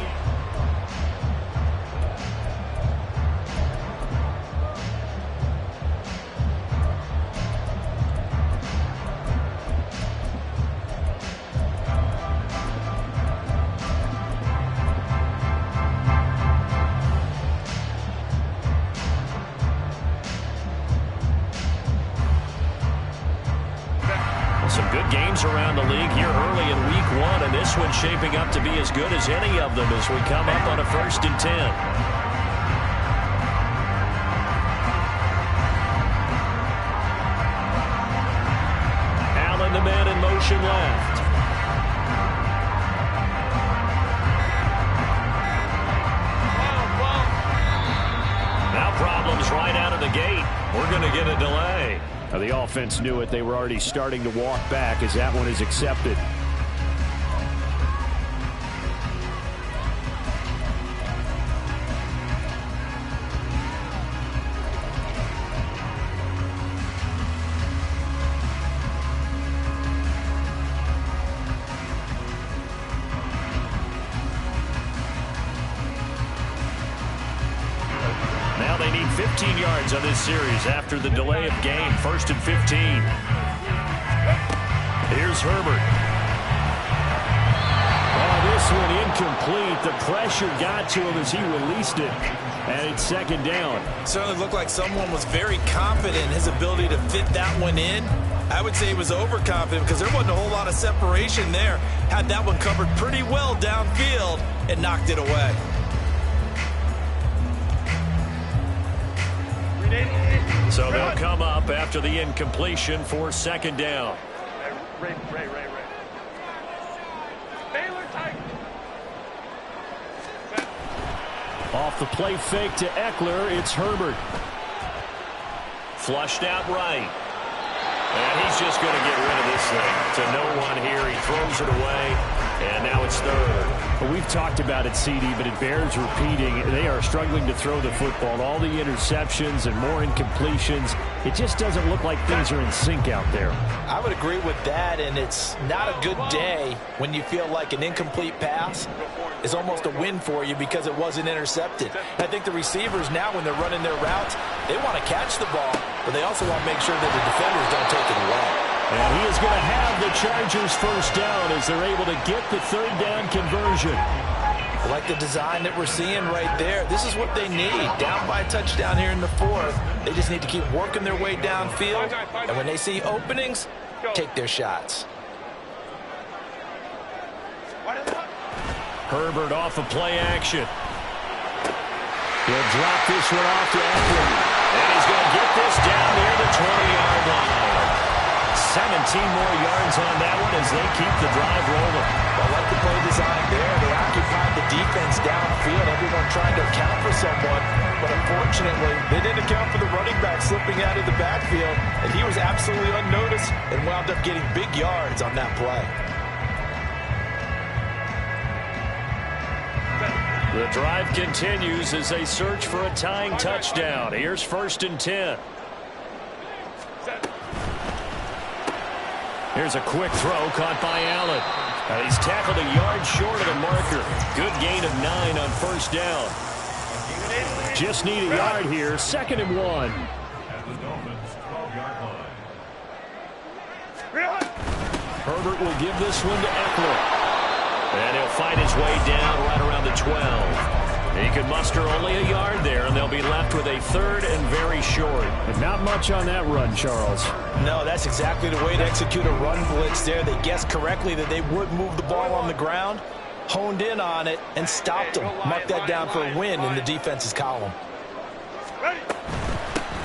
Some good games around the league here early in week 1, and this one's shaping up to be as good as any of them as we come up on a 1st and 10. Allen, the man in motion left. Now problems right out of the gate. We're going to get a delay. Now the offense knew it. They were already starting to walk back as that one is accepted. Now they need 15 yards on this series after the delay of game. 1st and 15. Here's Herbert. Oh, this one incomplete. The pressure got to him as he released it. And it's 2nd down. Certainly looked like someone was very confident in his ability to fit that one in. I would say he was overconfident because there wasn't a whole lot of separation there. Had that one covered pretty well downfield and knocked it away. So they'll come up after the incompletion for 2nd down. Ray. Baylor tight. Off the play fake to Eckler, it's Herbert. Flushed out right. And he's just going to get rid of this thing to no one here. He throws it away, and now it's 3rd. Well, we've talked about it, CD, but it bears repeating. They are struggling to throw the football. All the interceptions and more incompletions. it just doesn't look like things are in sync out there. I would agree with that, and it's not a good day when you feel like an incomplete pass is almost a win for you because it wasn't intercepted. I think the receivers now, when they're running their routes, they want to catch the ball, but they also want to make sure that the defenders don't take it away. And he is going to have the Chargers first down as they're able to get the third down conversion. I like the design that we're seeing right there. This is what they need. Down by a touchdown here in the fourth. They just need to keep working their way downfield. And when they see openings, take their shots. Herbert off of play action. He'll drop this one off to Eckler. And he's going to get this down near the 20-yard line. 17 more yards on that one as they keep the drive rolling. I like the play design there. They occupied the defense downfield. Everyone trying to account for someone. But unfortunately, they didn't account for the running back slipping out of the backfield. And he was absolutely unnoticed and wound up getting big yards on that play. The drive continues as they search for a tying touchdown. Here's 1st and 10. Here's a quick throw caught by Allen. He's tackled a yard short of the marker. Good gain of 9 on 1st down. Just need a yard here. 2nd and 1. At the Dolphins' 12-yard line. Herbert will give this one to Eckler. And he'll fight his way down right around the 12. He could muster only a yard there, and they'll be left with a 3rd and very short. And not much on that run, Charles. No, that's exactly the way to execute a run blitz there. They guessed correctly that they would move the ball on the ground, honed in on it, and stopped them. Mark that down for a win in the defense's column.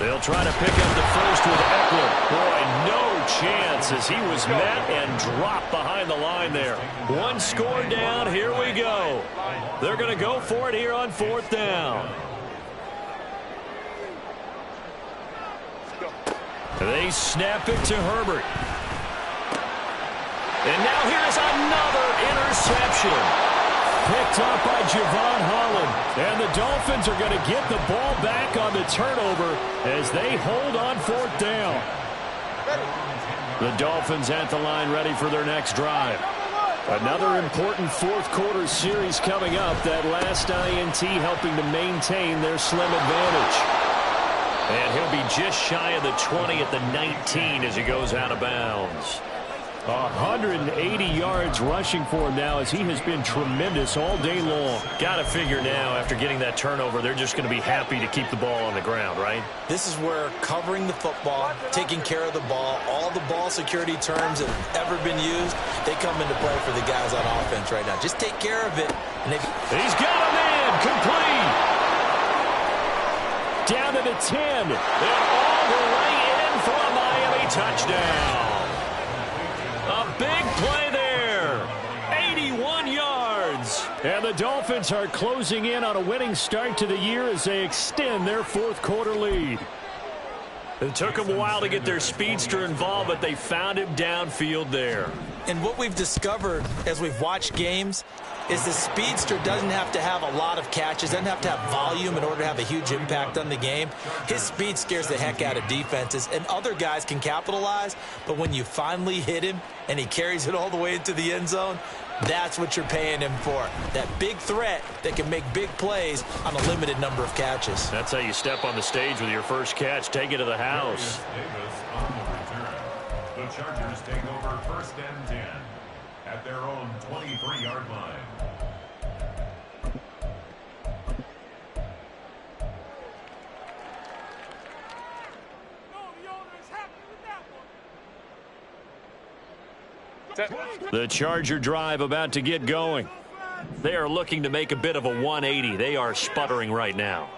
They'll try to pick up the first with Eckler. Boy, no chance as he was met and dropped behind the line there. One score down. Here we go. They're going to go for it here on 4th down. They snap it to Herbert. And now here's another interception. Picked up by Javon Holland. And the Dolphins are going to get the ball back on the turnover as they hold on 4th down. The Dolphins at the line ready for their next drive. Another important 4th quarter series coming up. That last INT helping to maintain their slim advantage. And he'll be just shy of the 20 at the 19 as he goes out of bounds. 180 yards rushing for him now as he has been tremendous all day long. Got to figure now after getting that turnover, they're just going to be happy to keep the ball on the ground, right? This is where covering the football, taking care of the ball, all the ball security terms that have ever been used, they come into play for the guys on offense right now. Just take care of it. And he's got a man complete. Down to the 10. And all the way in for a Miami touchdown. A big play there. 81 yards. And the Dolphins are closing in on a winning start to the year as they extend their 4th quarter lead. It took them a while to get their speedster involved, but they found him downfield there. And what we've discovered as we've watched games is the speedster doesn't have to have a lot of catches, doesn't have to have volume in order to have a huge impact on the game. His speed scares the heck out of defenses, and other guys can capitalize, but when you finally hit him and he carries it all the way into the end zone, that's what you're paying him for. That big threat that can make big plays on a limited number of catches. That's how you step on the stage with your first catch. Take it to the house. Davis on the return. The Chargers take over 1st and 10 at their own 23-yard line. The Charger drive about to get going. They are looking to make a bit of a 180. They are sputtering right now.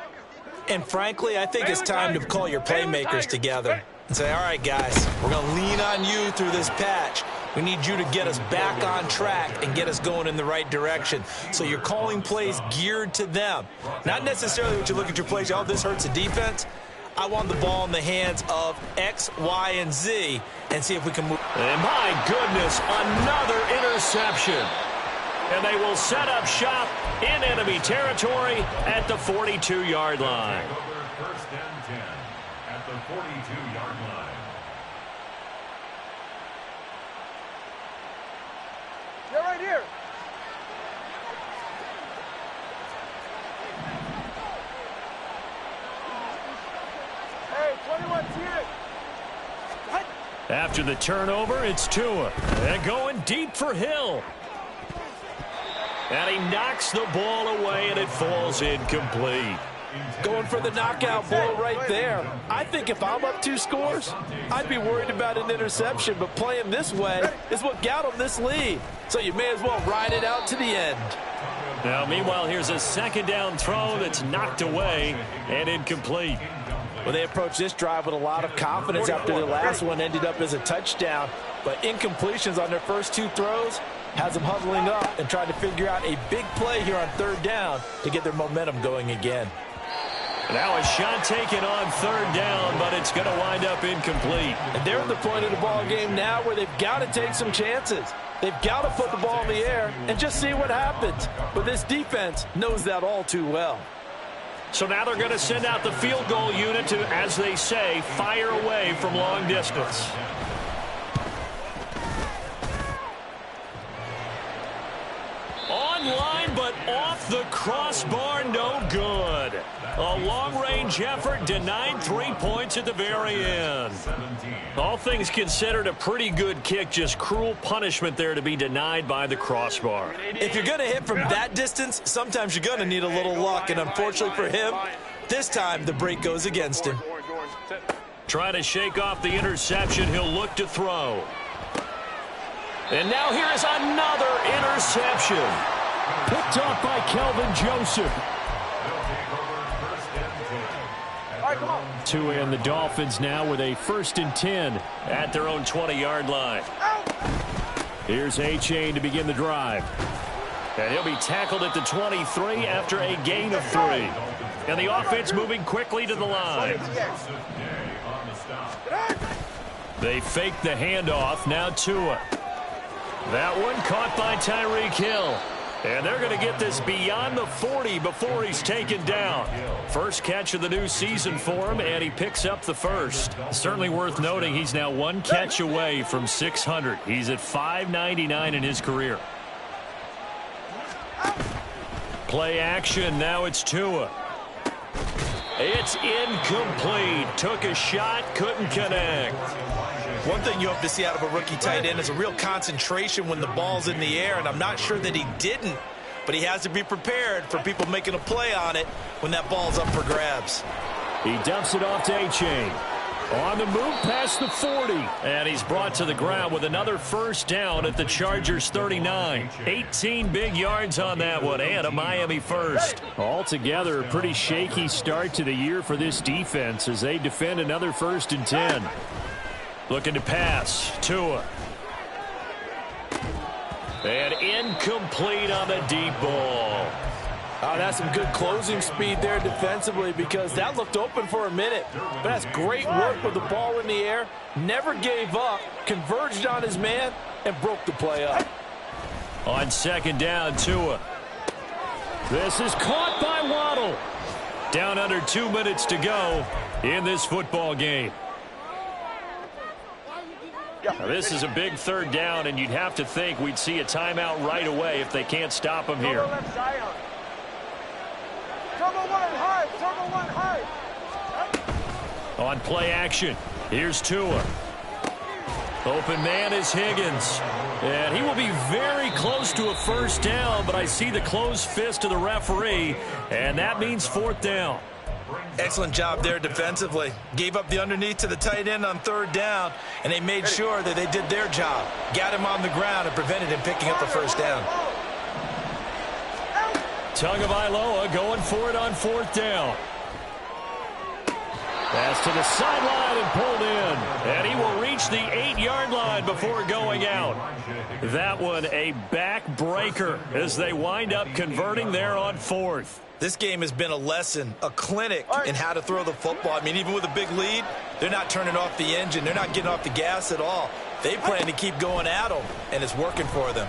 And frankly, I think it's time to call your playmakers together and say, all right, guys, we're going to lean on you through this patch. We need you to get us back on track and get us going in the right direction. So you're calling plays geared to them. Not necessarily what you look at your plays, oh, this hurts the defense. I want the ball in the hands of X, Y, and Z and see if we can move. And my goodness, another interception. And they will set up shop in enemy territory at the 42-yard line. at the 42-yard line. They're right here. Hey, 21, here. After the turnover, it's Tua. And going deep for Hill. And he knocks the ball away, and it falls incomplete. Going for the knockout blow right there. I think if I'm up 2 scores, I'd be worried about an interception, but playing this way is what got him this lead. So you may as well ride it out to the end. Now, meanwhile, here's a second down throw that's knocked away and incomplete. Well, they approached this drive with a lot of confidence after their last one ended up as a touchdown. But incompletions on their first 2 throws has them huddling up and trying to figure out a big play here on 3rd down to get their momentum going again. Now a shot taken on 3rd down, but it's going to wind up incomplete. And they're at the point of the ball game now where they've got to take some chances. They've got to put the ball in the air and just see what happens. But this defense knows that all too well. So now they're going to send out the field goal unit to, as they say, fire away from long distance. Online, but off the crossbar, no good. A long-range effort denied 3 points at the very end. All things considered, a pretty good kick, just cruel punishment there to be denied by the crossbar. If you're going to hit from that distance, sometimes you're going to need a little luck, and unfortunately for him, this time the break goes against him. Trying to shake off the interception, he'll look to throw. And now here is another interception. Picked off by Kelvin Joseph. Tua and the Dolphins now with a 1st and 10 at their own 20-yard line. Here's A-Chain to begin the drive. And he'll be tackled at the 23 after a gain of 3. And the offense moving quickly to the line. They fake the handoff. Now Tua. That one caught by Tyreek Hill. And they're going to get this beyond the 40 before he's taken down. First catch of the new season for him, and he picks up the first. Certainly worth noting he's now 1 catch away from 600. He's at 599 in his career. Play action. Now it's Tua. It's incomplete. Took a shot, couldn't connect. One thing you hope to see out of a rookie tight end is a real concentration when the ball's in the air, and I'm not sure that he didn't, but he has to be prepared for people making a play on it when that ball's up for grabs. He dumps it off to A-Chain. On the move past the 40. And he's brought to the ground with another first down at the Chargers 39. 18 big yards on that one, and a Miami first. Altogether, a pretty shaky start to the year for this defense as they defend another 1st and 10. Looking to pass. Tua. And incomplete on the deep ball. Oh, that's some good closing speed there defensively because that looked open for a minute. But that's great work with the ball in the air. Never gave up, converged on his man, and broke the play up. On 2nd down, Tua. This is caught by Waddle. Down under 2 minutes to go in this football game. Now, this is a big 3rd down, and you'd have to think we'd see a timeout right away if they can't stop him here. On play action, here's Tua. Open man is Higgins. And he will be very close to a first down, but I see the closed fist of the referee, and that means 4th down. Excellent job there defensively. Gave up the underneath to the tight end on 3rd down, and they made sure that they did their job. Got him on the ground and prevented him picking up the first down. Tagovailoa going for it on 4th down. Pass to the sideline and pulled in. And he will reach the 8-yard line before going out. That one a backbreaker as they wind up converting there on 4th. This game has been a lesson, a clinic in how to throw the football. I mean, even with a big lead, they're not turning off the engine. They're not getting off the gas at all. They plan to keep going at them, and it's working for them.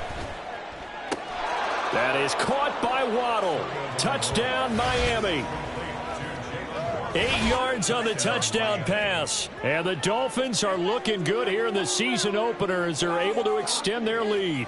That is caught by Waddle. Touchdown, Miami. 8 yards on the touchdown pass. And the Dolphins are looking good here in the season opener as they're able to extend their lead.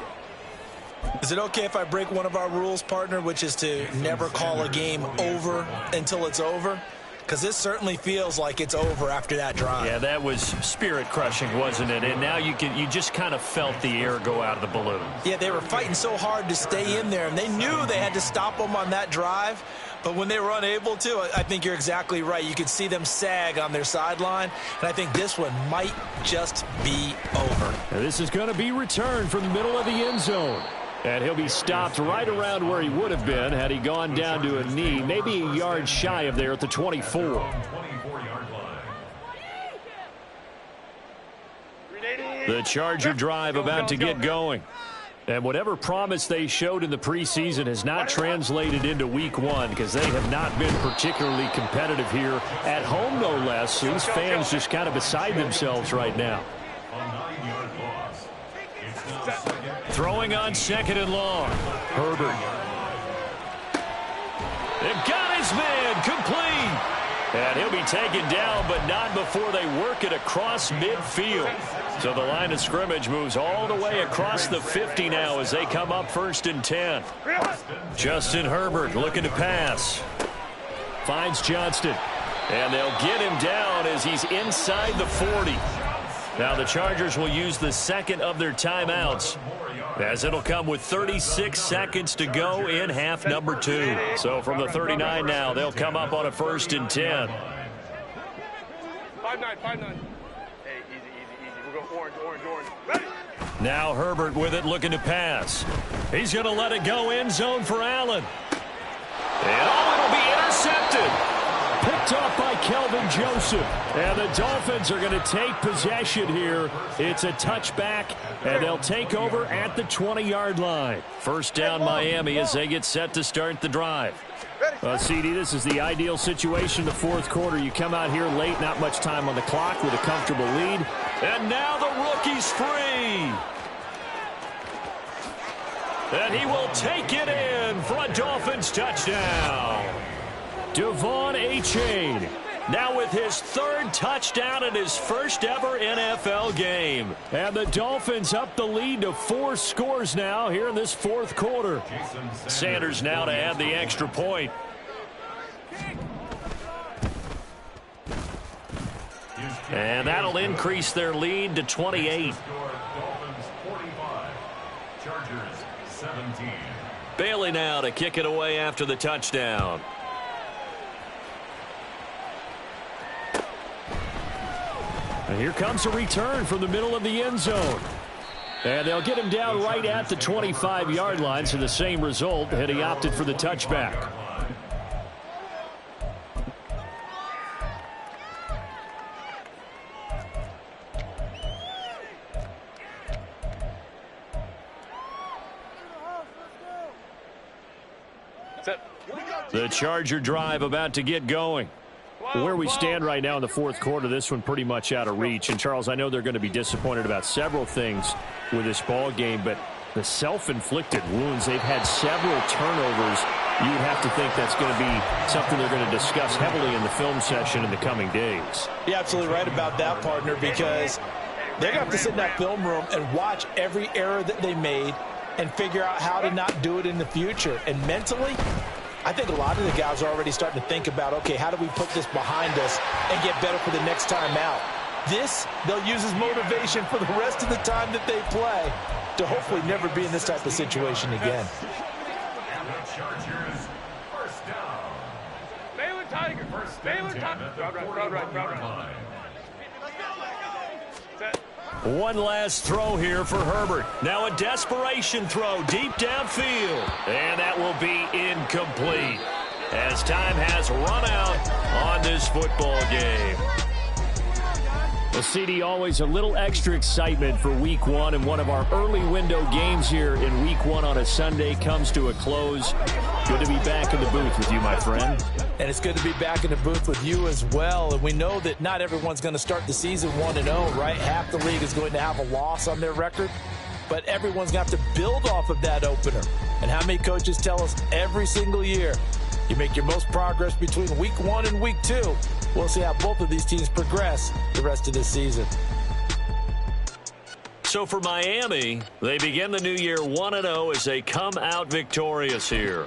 Is it okay if I break one of our rules, partner, which is to never call a game over until it's over? Because this certainly feels like it's over after that drive. Yeah, that was spirit-crushing, wasn't it? And now you just kind of felt the air go out of the balloon. Yeah, they were fighting so hard to stay in there, and they knew they had to stop them on that drive. But when they were unable to, I think you're exactly right. You could see them sag on their sideline, and I think this one might just be over. Now this is going to be returned from the middle of the end zone. And he'll be stopped right around where he would have been had he gone down to a knee, maybe a yard shy of there at the 24. 24-yard line. The Charger drive about to get going. And whatever promise they showed in the preseason has not translated into week one because they have not been particularly competitive here at home, no less. These fans just kind of beside themselves right now. A 9-yard loss. It's now second. Throwing on 2nd and long. Herbert. They've got his man complete. And he'll be taken down, but not before they work it across midfield. So the line of scrimmage moves all the way across the 50 now as they come up 1st and 10. Justin Herbert looking to pass. Finds Johnston. And they'll get him down as he's inside the 40. Now the Chargers will use the second of their timeouts, as it'll come with 36 seconds to go in half number 2. So from the 39 now, they'll come up on a 1st and 10. 5-9, 5-9. Hey, easy. We'll go orange. Ready? Now Herbert with it, looking to pass. He's going to let it go end zone for Allen. And it'll be intercepted. Picked off by Kelvin Joseph. And the Dolphins are going to take possession here. It's a touchback, and they'll take over at the 20-yard line. First down Miami as they get set to start the drive. CD, this is the ideal situation in the fourth quarter. You come out here late, not much time on the clock with a comfortable lead. And now the rookie's free. And he will take it in for a Dolphins touchdown. Devon Achane. Now with his 3rd touchdown in his first ever NFL game. And the Dolphins up the lead to 4 scores now here in this fourth quarter. Sanders now to add the extra point. And that'll increase their lead to 28. Dolphins 45, Chargers 17. Bailey now to kick it away after the touchdown. And here comes a return from the middle of the end zone. And they'll get him down right at the 25-yard line, so the same result had he opted for the touchback. The Charger drive about to get going. Where we stand right now in the fourth quarter, this one pretty much out of reach. And, Charles, I know they're going to be disappointed about several things with this ball game, but the self-inflicted wounds, they've had several turnovers. You would have to think that's going to be something they're going to discuss heavily in the film session in the coming days. You're absolutely right about that, partner, because they're going to have to sit in that film room and watch every error that they made and figure out how to not do it in the future. And mentally, I think a lot of the guys are already starting to think about, okay, how do we put this behind us and get better for the next time out? This, they'll use as motivation for the rest of the time that they play to hopefully never be in this type of situation again. The Chargers, first down. Baylor Tiger. Baylor Tiger. Crowd right. One last throw here for Herbert. Now a desperation throw deep downfield. And that will be incomplete as time has run out on this football game. Well, CD, always a little extra excitement for week one, and one of our early window games here in week one on a Sunday comes to a close. Good to be back in the booth with you, my friend. And it's good to be back in the booth with you as well. And we know that not everyone's going to start the season 1-0, right? Half the league is going to have a loss on their record. But everyone's going to have to build off of that opener. And how many coaches tell us every single year, You make your most progress between week 1 and week 2. We'll see how both of these teams progress the rest of this season. So for Miami, they begin the new year 1-0 as they come out victorious here.